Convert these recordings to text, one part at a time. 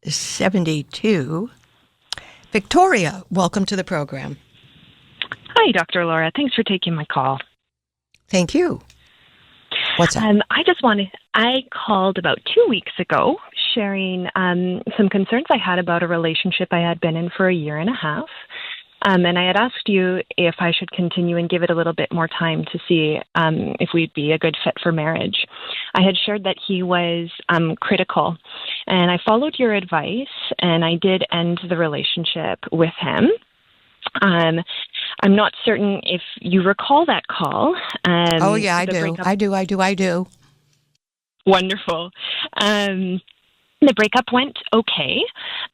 72. Victoria, welcome to the program. Hi, Dr. Laura. Thanks for taking my call. Thank you. What's up? I called about 2 weeks ago sharing some concerns I had about a relationship I had been in for a year and a half. And I had asked you if I should continue and give it a little bit more time to see if we'd be a good fit for marriage. I had shared that he was critical, and I followed your advice, and I did end the relationship with him. I'm not certain if you recall that call. Oh, yeah, I do. I do. Wonderful. The breakup went okay,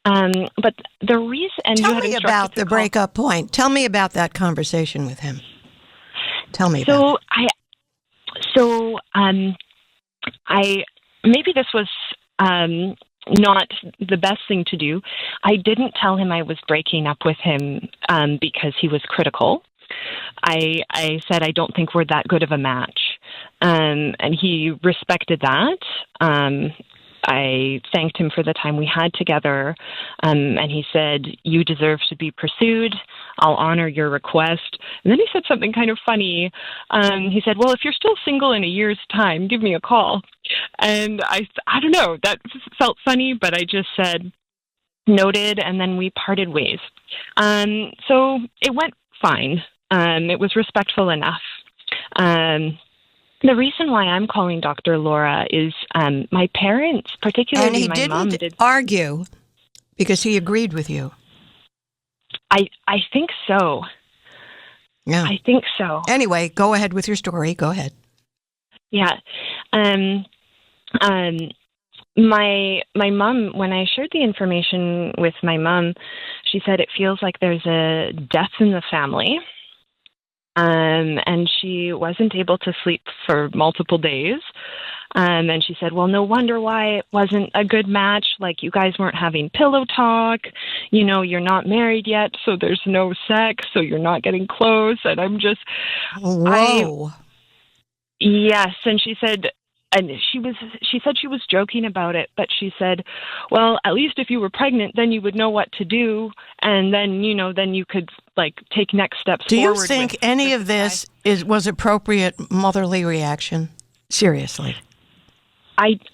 but the reason... Tell me about the breakup point. Tell me about that conversation with him. Tell me about it. Maybe this was not the best thing to do. I didn't tell him I was breaking up with him because he was critical. I said I don't think we're that good of a match, and he respected that. I thanked him for the time we had together, and he said, "You deserve to be pursued. I'll honor your request." And then he said something kind of funny. He said, "Well, if you're still single in a year's time, give me a call." And I don't know, that felt funny, but I just said, "Noted," and then we parted ways. So it went fine. It was respectful enough. The reason why I'm calling Dr. Laura is my parents, particularly my mom, And he didn't argue because he agreed with you. I think so. Yeah. I think so. Anyway, go ahead with your story. Go ahead. Yeah. My mom, when I shared the information with my mom, she said it feels like there's a death in the family. And she wasn't able to sleep for multiple days. And she said, well, no wonder why it wasn't a good match. Like, you guys weren't having pillow talk. You know, you're not married yet, so there's no sex, so you're not getting close. And I'm just... Whoa. Yes. And she said... And she said she was joking about it, but she said, well, at least if you were pregnant, then you would know what to do. And then, you know, then you could like take next steps forward. Do you think any of this was appropriate motherly reaction? Seriously.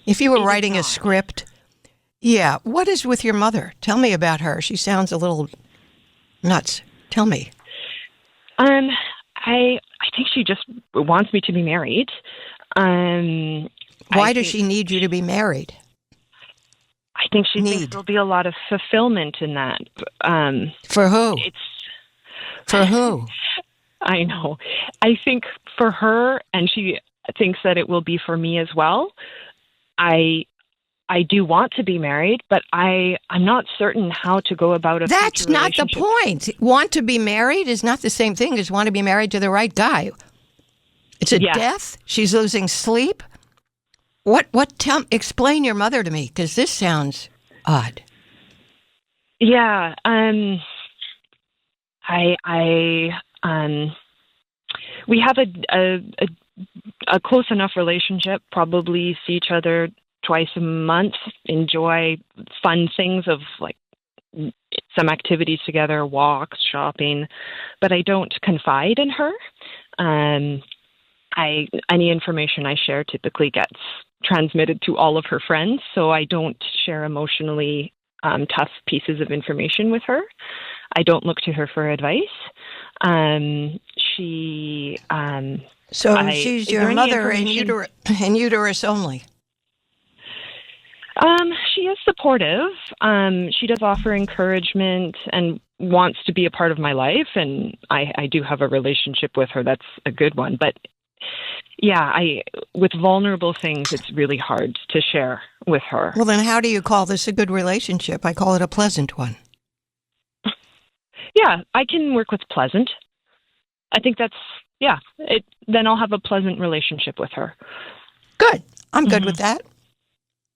If you were writing a script, yeah. What is with your mother? Tell me about her. She sounds a little nuts. Tell me. I think she just wants me to be married. Why does she need you to be married? I think she thinks there'll be a lot of fulfillment in that. For who? For who? I know. I think for her, and she thinks that it will be for me as well. I do want to be married, but I'm not certain how to go about it. That's not the point. Want to be married is not the same thing as want to be married to the right guy. It's a death. She's losing sleep. Explain your mother to me, because this sounds odd. Yeah. We have a close enough relationship, probably see each other twice a month, enjoy fun things of like some activities together, walks, shopping, but I don't confide in her. Any information I share typically gets transmitted to all of her friends, so I don't share emotionally tough pieces of information with her. I don't look to her for advice. She's your mother in uterus only. She is supportive. She does offer encouragement and wants to be a part of my life, and I do have a relationship with her that's a good one. But yeah, with vulnerable things, it's really hard to share with her. Well, then how do you call this a good relationship? I call it a pleasant one. Yeah, I can work with pleasant. I think then I'll have a pleasant relationship with her. Good. I'm good with that.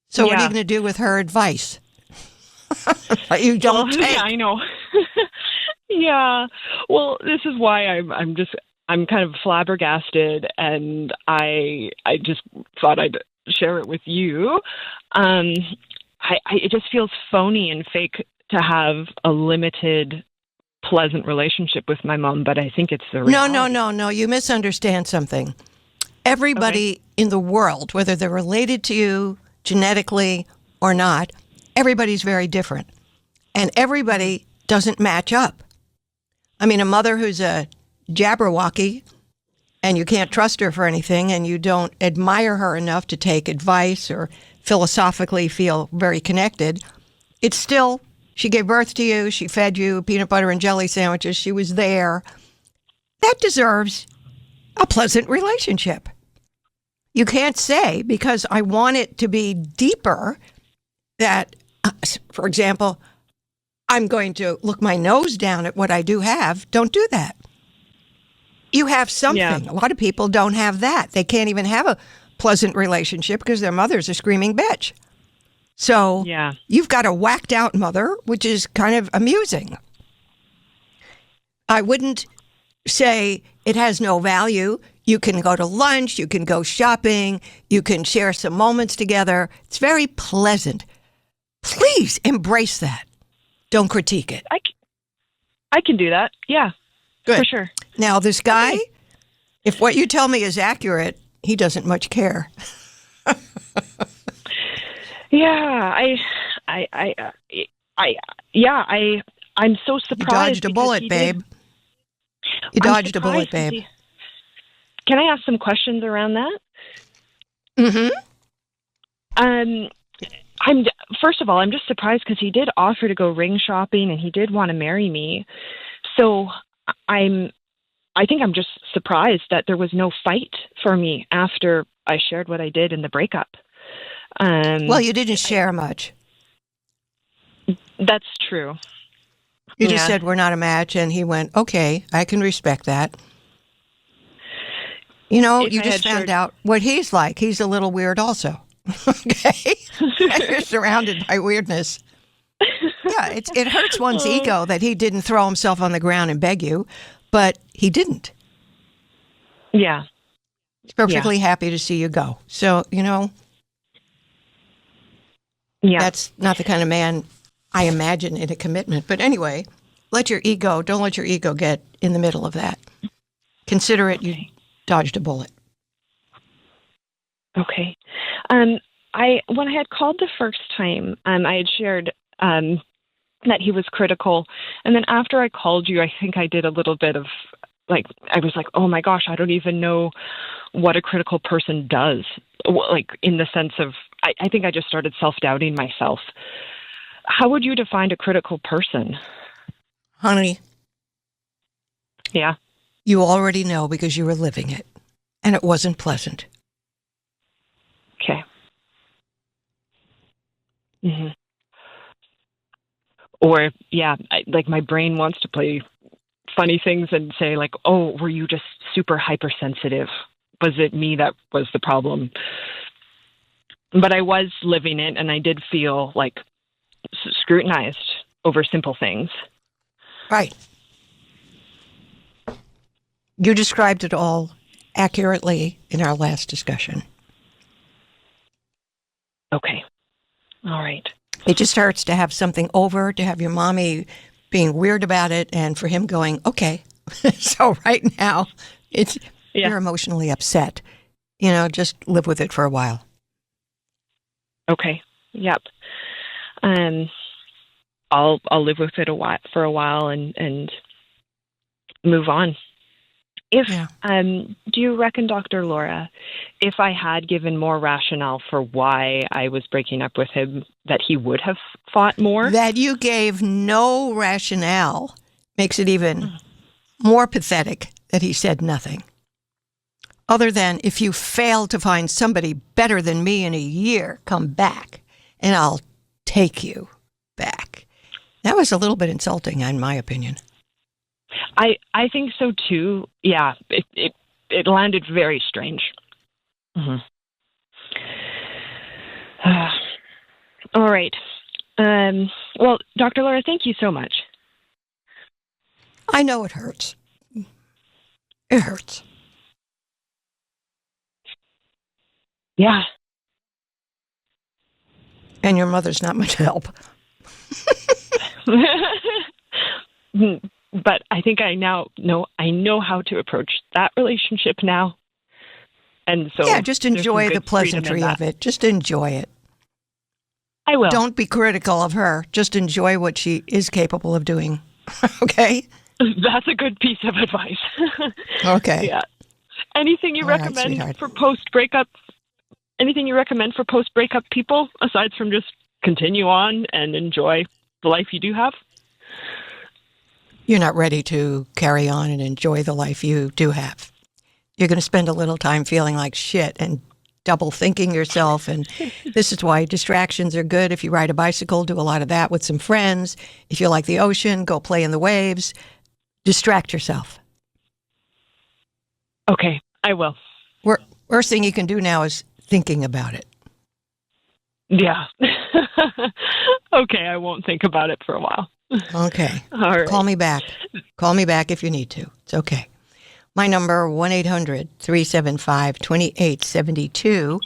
So what are you going to do with her advice? You don't take. Yeah, I know. Yeah. Well, this is why I'm kind of flabbergasted, and I just thought I'd share it with you. it just feels phony and fake to have a limited, pleasant relationship with my mom, but I think it's the reality. No. You misunderstand something. Everybody in the world, whether they're related to you genetically or not, everybody's very different. And everybody doesn't match up. I mean, a mother who's a Jabberwocky and you can't trust her for anything and you don't admire her enough to take advice or philosophically feel very connected, it's still, she gave birth to you, she fed you peanut butter and jelly sandwiches, she was there. That deserves a pleasant relationship. You can't say, because I want it to be deeper, that, for example, I'm going to look my nose down at what I do have. Don't do that. You have something. Yeah. A lot of people don't have that. They can't even have a pleasant relationship because their mother's a screaming bitch. So you've got a whacked out mother, which is kind of amusing. I wouldn't say it has no value. You can go to lunch, you can go shopping, you can share some moments together. It's very pleasant. Please embrace that. Don't critique it. I can do that. Yeah. Good. For sure. Now, this guy, if what you tell me is accurate, he doesn't much care. Yeah, I'm so surprised. You dodged a bullet, babe. You dodged a bullet, babe. Can I ask some questions around that? First of all, I'm just surprised because he did offer to go ring shopping and he did want to marry me. So I think I'm just surprised that there was no fight for me after I shared what I did in the breakup. Well, you didn't share much. That's true. You just said we're not a match, and he went, okay, I can respect that. You know, you just found out what he's like. He's a little weird also. Okay? You're surrounded by weirdness. Yeah, it hurts one's ego that he didn't throw himself on the ground and beg you, but he didn't. Yeah. He's perfectly happy to see you go. So, you know, that's not the kind of man I imagine in a commitment. But anyway, don't let your ego get in the middle of that. Consider it you dodged a bullet. Okay. When I had called the first time, I had shared that he was critical. And then after I called you, I think I did a little bit of I was like, oh my gosh, I don't even know what a critical person does. Like in the sense of, I think I just started self-doubting myself. How would you define a critical person? Honey. Yeah. You already know because you were living it. And it wasn't pleasant. Okay. Mm-hmm. Or, my brain wants to play funny things and say like, oh, were you just super hypersensitive? Was it me that was the problem? But I was living it, and I did feel like scrutinized over simple things. Right. You described it all accurately in our last discussion. Okay. All right. It just hurts to have something over, to have your mommy being weird about it, and for him going, okay. So right now, you're emotionally upset. You know, just live with it for a while. Okay. Yep. I'll live with it for a while and move on. Do you reckon, Dr. Laura, if I had given more rationale for why I was breaking up with him, that he would have fought more? That you gave no rationale makes it even more pathetic that he said nothing. Other than, if you fail to find somebody better than me in a year, come back and I'll take you back. That was a little bit insulting, in my opinion. I think so too. Yeah, it landed very strange. Mm-hmm. All right. Well, Dr. Laura, thank you so much. I know it hurts. It hurts. Yeah. And your mother's not much help. But I think I now know how to approach that relationship now. And so yeah, just enjoy the pleasantry of it. Just enjoy it. I will. Don't be critical of her. Just enjoy what she is capable of doing. Okay? That's a good piece of advice. Okay. Yeah. Anything you recommend for post-breakup? Anything you recommend for post-breakup people aside from just continue on and enjoy the life you do have? You're not ready to carry on and enjoy the life you do have. You're going to spend a little time feeling like shit and double thinking yourself. And this is why distractions are good. If you ride a bicycle, do a lot of that with some friends. If you like the ocean, go play in the waves. Distract yourself. Okay, I will. Worst thing you can do now is thinking about it. Yeah. Okay, I won't think about it for a while. Okay. All right. Call me back. Call me back if you need to. It's okay. My number, 1-800-375-2872.